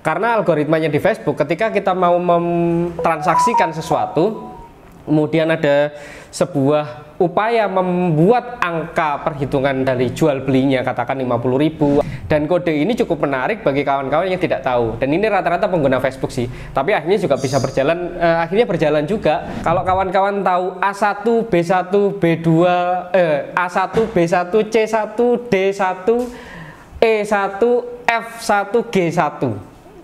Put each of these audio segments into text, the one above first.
Karena algoritmanya di Facebook, ketika kita mau mentransaksikan sesuatu, kemudian ada sebuah upaya membuat angka perhitungan dari jual belinya katakan 50.000, dan kode ini cukup menarik bagi kawan-kawan yang tidak tahu, dan ini rata-rata pengguna Facebook sih, tapi akhirnya juga bisa berjalan, akhirnya berjalan juga. Kalau kawan-kawan tahu A1, B1, B2, A1, B1, C1, D1, E1, F1, G1.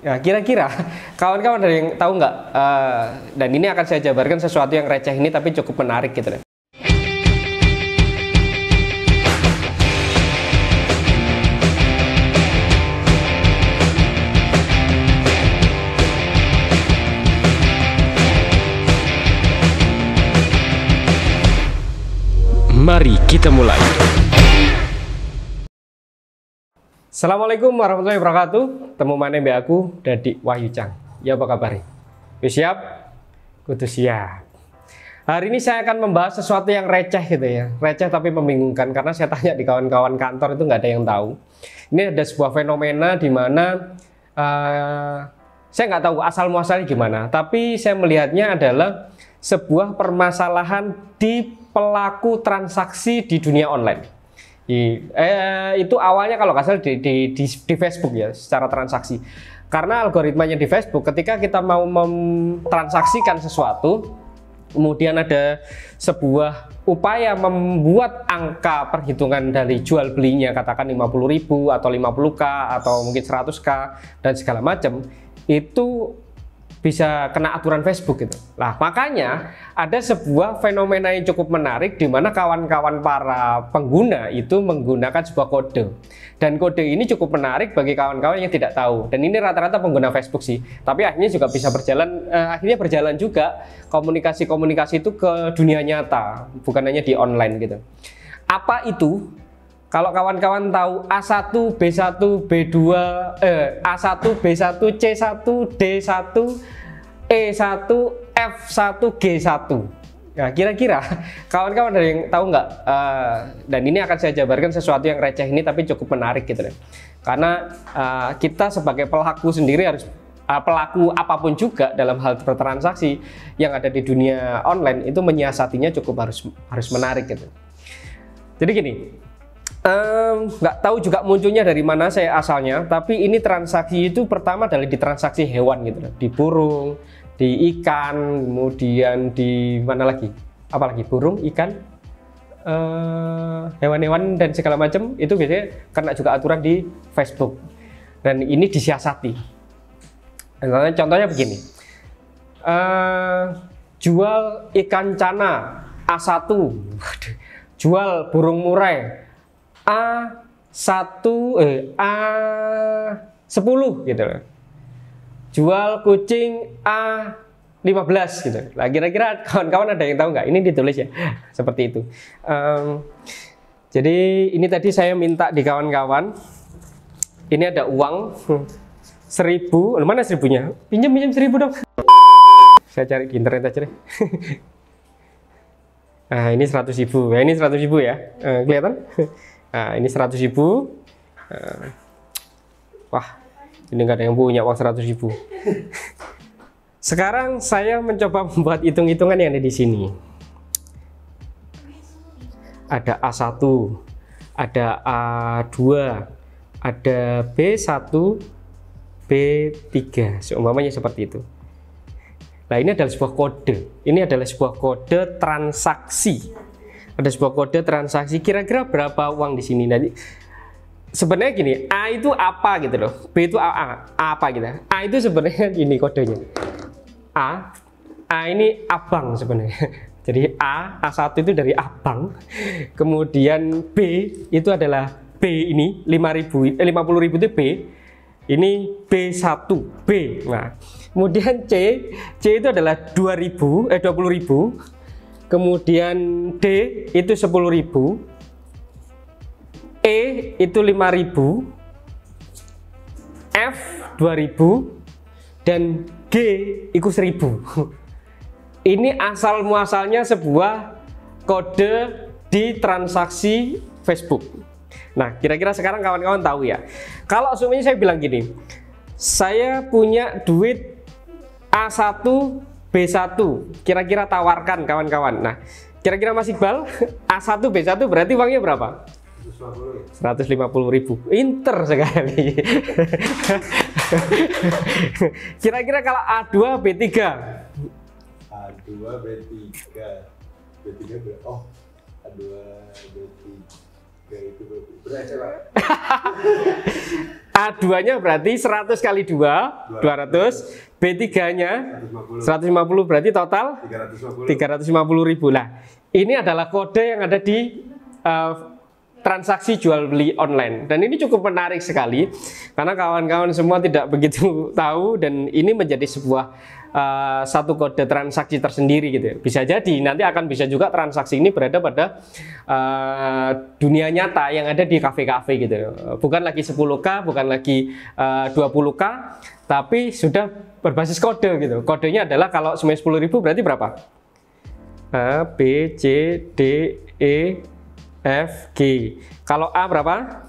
Ya, kira-kira kawan-kawan ada yang tahu nggak? Dan ini akan saya jabarkan sesuatu yang receh ini tapi cukup menarik gitu deh. Mari kita mulai. Assalamualaikum warahmatullahi wabarakatuh. Temu mana mbak aku Dadi Wahyu Cang. Ya apa kabar? Siap? Kudu siap. Hari ini saya akan membahas sesuatu yang receh gitu ya. Receh tapi membingungkan karena saya tanya di kawan-kawan kantor itu nggak ada yang tahu. Ini ada sebuah fenomena di mana saya nggak tahu asal muasalnya gimana. Tapi saya melihatnya adalah sebuah permasalahan di pelaku transaksi di dunia online. Itu awalnya kalau nggak salah di Facebook ya, secara transaksi. Karena algoritmanya di Facebook, ketika kita mau mentransaksikan sesuatu, kemudian ada sebuah upaya membuat angka perhitungan dari jual belinya katakan 50.000 atau 50k atau mungkin 100k dan segala macam, itu bisa kena aturan Facebook gitu. Nah, makanya ada sebuah fenomena yang cukup menarik di mana kawan-kawan para pengguna itu menggunakan sebuah kode. Dan kode ini cukup menarik bagi kawan-kawan yang tidak tahu. Dan ini rata-rata pengguna Facebook sih. Tapi akhirnya juga bisa berjalan, akhirnya berjalan juga komunikasi-komunikasi itu ke dunia nyata, bukan hanya di online gitu. Apa itu? Kalau kawan-kawan tahu A1, B1, B2, A1, B1, C1, D1, E1, F1, G1. Nah, kira-kira kawan-kawan ada yang tahu nggak? Dan ini akan saya jabarkan sesuatu yang receh ini tapi cukup menarik gitu deh. Karena kita sebagai pelaku sendiri harus pelaku apapun juga dalam hal bertransaksi yang ada di dunia online itu menyiasatinya cukup harus menarik gitu. Jadi gini. Nggak tahu juga munculnya dari mana saya asalnya, tapi ini transaksi itu pertama adalah di transaksi hewan gitu, di burung, di ikan, kemudian di mana lagi, apalagi burung, ikan, hewan-hewan dan segala macam itu biasanya kena juga aturan di Facebook, dan ini disiasati. Contohnya begini, jual ikan cana A1, jual burung murai A10 gitu loh. Jual kucing A15 gitu. Nah, kira-kira kawan-kawan ada yang tahu nggak? Ini ditulis ya, seperti itu. Jadi ini tadi saya minta di kawan-kawan. Ini ada uang 1.000. Mana 1.000-nya? Pinjam 1.000 dong. Saya cari di internet aja deh. Nah, ini 100.000. Ya, ini 100.000 ya. Kelihatan? Nah, ini 100.000. Wah, ini nggak ada yang punya uang 100.000. Sekarang saya mencoba membuat hitung-hitungan yang ada di sini. Ada A1, ada A2, ada B1, B3, seumpamanya seperti itu. Nah, ini adalah sebuah kode. Ini adalah sebuah kode transaksi. Ada sebuah kode transaksi, kira-kira berapa uang di sini nanti. Sebenarnya gini, A itu apa gitu loh, B itu A apa gitu. A itu sebenarnya gini kodenya. A ini abang sebenarnya. Jadi A1 itu dari abang. Kemudian B itu adalah B ini 50.000 itu B. Ini B1 B. Nah, kemudian C itu adalah 20.000. Kemudian D itu 10.000, E itu 5.000, F 2.000, dan G itu 1.000. Ini asal muasalnya sebuah kode di transaksi Facebook. Nah, kira-kira sekarang kawan-kawan tahu ya. Kalau semuanya saya bilang gini, Saya punya duit A1 B1, kira-kira tawarkan kawan-kawan. Nah, kira-kira Mas Iqbal, A1 B1 berarti uangnya berapa? 150.000. Inter sekali. Kira-kira kalau A2 B3? A2 B3. B3 oh, A2 B3 itu berapa, Pak? A2-nya berarti 100 kali 2, 200. B3-nya 150, berarti total 350.000. Lah, ini adalah kode yang ada di transaksi jual beli online, dan ini cukup menarik sekali karena kawan-kawan semua tidak begitu tahu, dan ini menjadi sebuah satu kode transaksi tersendiri gitu ya. Bisa jadi nanti akan bisa juga transaksi ini berada pada dunia nyata yang ada di kafe-kafe gitu ya. Bukan lagi 10K, bukan lagi 20K, tapi sudah berbasis kode gitu. Kodenya adalah kalau 10.000 berarti berapa? A, B, C, D, E, F, G. Kalau A berapa?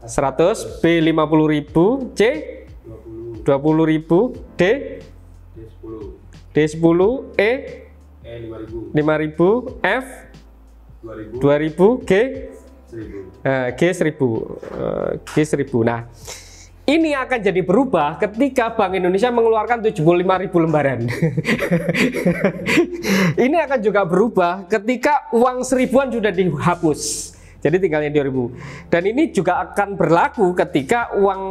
100, B 50.000, C 20.000, D 10, E 5.000, F 2.000, G 1.000. Nah, ini akan jadi berubah ketika Bank Indonesia mengeluarkan 75.000 lembaran. Ini akan juga berubah ketika uang 1000-an sudah dihapus. Jadi tinggalnya 2.000. Dan ini juga akan berlaku ketika uang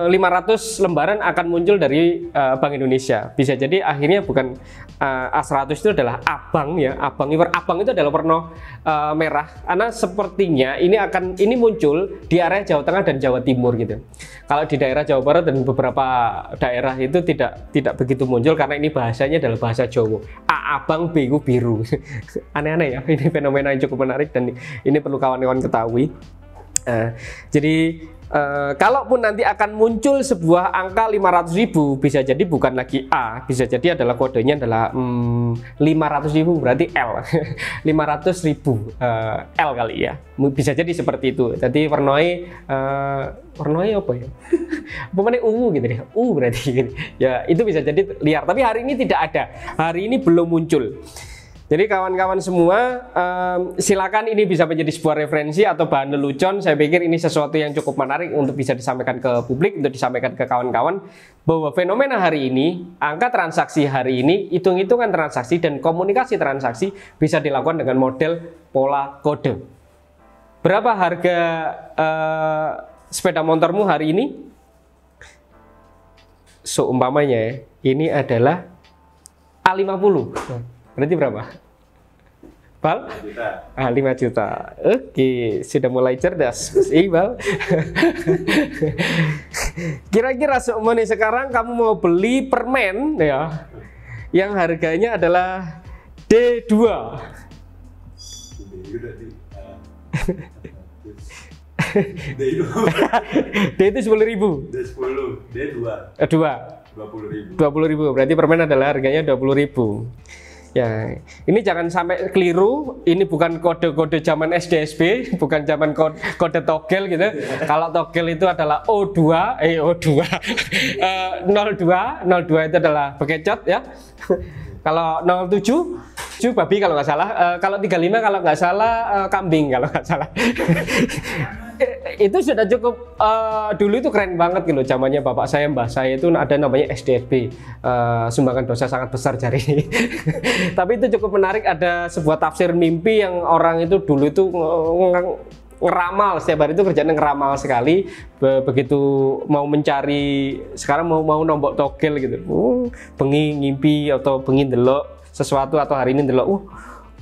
500 lembaran akan muncul dari Bank Indonesia. Bisa jadi akhirnya bukan A100 itu adalah abang ya. Abang itu adalah warna merah. Karena sepertinya ini muncul di area Jawa Tengah dan Jawa Timur gitu. Kalau di daerah Jawa Barat dan beberapa daerah itu tidak begitu muncul karena ini bahasanya adalah bahasa Jawa. A abang, B biru. Aneh-aneh ya. Ini fenomena yang cukup menarik dan ini perlu kawan-kawan ketahui. Jadi kalaupun nanti akan muncul sebuah angka 500.000, bisa jadi bukan lagi A, bisa jadi adalah kodenya adalah 500.000 berarti L. 500.000 L kali ya, bisa jadi seperti itu. Jadi warnai apa ya? Pemain ungu gitu deh, berarti gitu. Ya itu bisa jadi liar, tapi hari ini tidak ada, hari ini belum muncul. Jadi kawan-kawan semua, silakan ini bisa menjadi sebuah referensi atau bahan lelucon. Saya pikir ini sesuatu yang cukup menarik untuk bisa disampaikan ke publik, untuk disampaikan ke kawan-kawan, bahwa fenomena hari ini, angka transaksi hari ini, hitung-hitungan transaksi dan komunikasi transaksi bisa dilakukan dengan model pola kode. Berapa harga sepeda motormu hari ini? Seumpamanya ini adalah A50. Berarti berapa? Bal? 5 juta. Oke, sudah mulai cerdas. Bal. Kira-kira seumurnya sekarang kamu mau beli permen ya, yang harganya adalah D2. D itu 10.000. D10, D2. 20.000. Berarti permen adalah harganya 20.000. Ya, ini jangan sampai keliru. Ini bukan kode-kode zaman SDSB, bukan zaman kode togel gitu. Kalau togel itu adalah O2, 02 itu adalah bekecot ya. Kalau 07 babi kalau nggak salah. Kalau 35 kalau nggak salah kambing kalau nggak salah. Itu sudah cukup, dulu itu keren banget gitu zamannya bapak saya, mbah saya itu ada namanya SDSB, sumbangan dosa sangat besar jari. Tapi itu cukup menarik, ada sebuah tafsir mimpi yang orang itu dulu itu ngeramal, setiap hari itu kerjanya ngeramal sekali. Begitu mau mencari, sekarang mau nombok togel gitu, bengi ngimpi atau bengi ndelok sesuatu, atau hari ini ndelok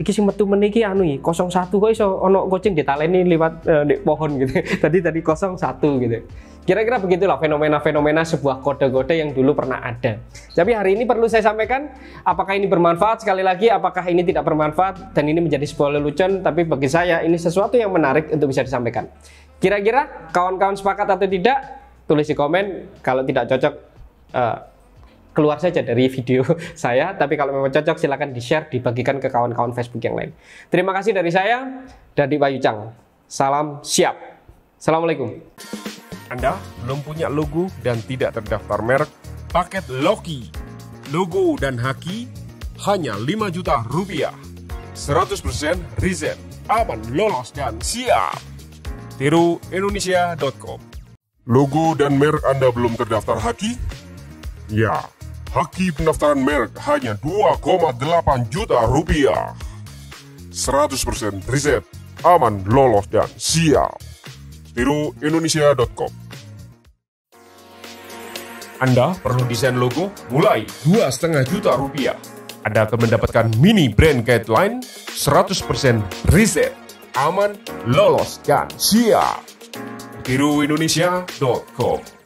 iki sing metu meniki anu iki 01 kok iso ono kucing ditaleni liwat di pohon gitu. Tadi 01 gitu. Kira-kira begitulah fenomena-fenomena sebuah kode-kode yang dulu pernah ada. Tapi hari ini perlu saya sampaikan, apakah ini bermanfaat? Sekali lagi, apakah ini tidak bermanfaat dan ini menjadi sebuah lelucon? Tapi bagi saya ini sesuatu yang menarik untuk bisa disampaikan. Kira-kira kawan-kawan sepakat atau tidak? Tulis di komen. Kalau tidak cocok, keluar saja dari video saya. Tapi kalau memang cocok, silahkan di-share, dibagikan ke kawan-kawan Facebook yang lain. Terima kasih dari saya, Dadi Wahyucang. Salam siap. Assalamualaikum. Anda belum punya logo dan tidak terdaftar merek? Paket Loki, logo dan haki hanya 5 juta rupiah. 100% riset, aman, lolos, dan siap. Tiru Indonesia.com. Logo dan merek Anda belum terdaftar haki? Ya, haki pendaftaran merek hanya 2,8 juta rupiah. 100% riset, aman, lolos, dan siap. Tiru Indonesia.com. Anda perlu desain logo mulai 2,5 juta rupiah. Anda akan mendapatkan mini brand guideline 100% riset, aman, lolos, dan siap. Tiru Indonesia.com.